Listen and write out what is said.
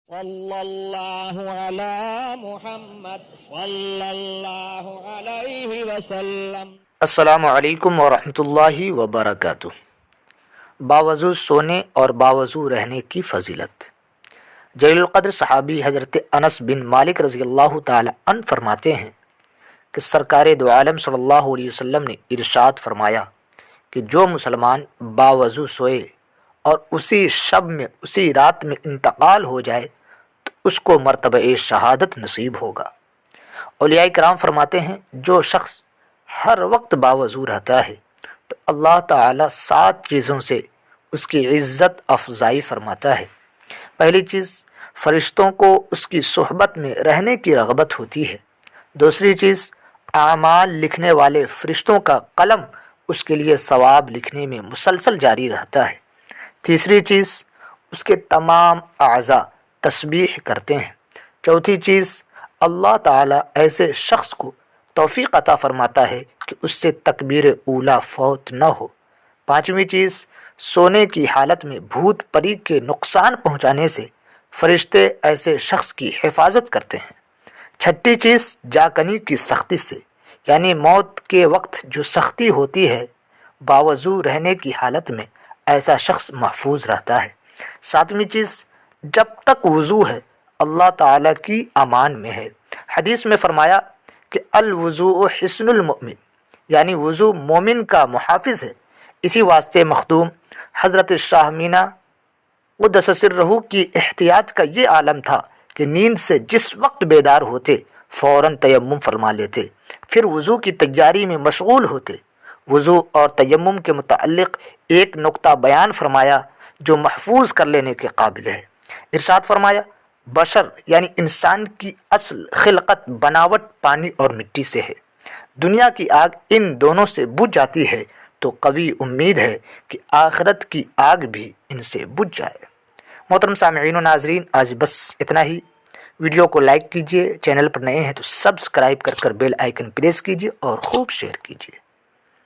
صلی اللہ علی محمد صلی اللہ علیہ وسلم۔ السلام علیکم ورحمۃ اللہ وبرکاتہ۔ باوضو سونے اور باوضو رہنے کی فضیلت۔ جلیل القدر صحابی حضرت انس بن مالک رضی اللہ تعالی عنہ فرماتے ہیں کہ سرکار دو عالم صلی اللہ علیہ وسلم نے ارشاد فرمایا کہ جو مسلمان باوضو سوئے اور اسی شب میں اسی رات میں انتقال ہو جائے تو اس کو مرتبہ شہادت نصیب ہوگا۔ اولیاء کرام فرماتے ہیں جو شخص ہر وقت باوضو رہتا ہے تو اللہ تعالیٰ 7 چیزوں سے اس کی عزت افزائی فرماتا ہے۔ پہلی چیز، فرشتوں کو اس کی صحبت میں رہنے کی رغبت ہوتی ہے۔ دوسری چیز، اعمال لکھنے والے فرشتوں کا قلم اس کے لیے ثواب لکھنے میں مسلسل جاری رہتا ہے۔ تیسری چیز، اس کے تمام اعضاء تسبیح کرتے ہیں۔ چوتھی چیز، اللہ تعالیٰ ایسے شخص کو توفیق عطا فرماتا ہے کہ اس سے تکبیر اولیٰ فوت نہ ہو۔ پانچویں چیز، سونے کی حالت میں بھوت پری کے نقصان پہنچانے سے فرشتے ایسے شخص کی حفاظت کرتے ہیں۔ چھٹی چیز، جاکنی کی سختی سے، یعنی موت کے وقت جو سختی ہوتی ہے، باوضو رہنے کی حالت میں ایسا شخص محفوظ رہتا ہے۔ ساتویں چیز، جب تک وضو ہے اللہ تعالیٰ کی امان میں ہے۔ حدیث میں فرمایا کہ الوضوء حصن المؤمن، یعنی وضو مومن کا محافظ ہے۔ اسی واسطے مخدوم حضرت شاہ مینا قدس سرہ کی احتیاط کا یہ عالم تھا کہ نیند سے جس وقت بیدار ہوتے فوراً تیمم فرما لیتے، پھر وضو کی تیاری میں مشغول ہوتے۔ وضو اور تیمم کے متعلق ایک نقطہ بیان فرمایا جو محفوظ کر لینے کے قابل ہے۔ ارشاد فرمایا، بشر یعنی انسان کی اصل خلقت بناوٹ پانی اور مٹی سے ہے۔ دنیا کی آگ ان دونوں سے بجھ جاتی ہے تو قوی امید ہے کہ آخرت کی آگ بھی ان سے بجھ جائے۔ محترم سامعین و ناظرین، آج بس اتنا ہی۔ ویڈیو کو لائک کیجئے، چینل پر نئے ہیں تو سبسکرائب کر بیل آئیکن پریس کیجئے اور خوب شیئر کیجئے۔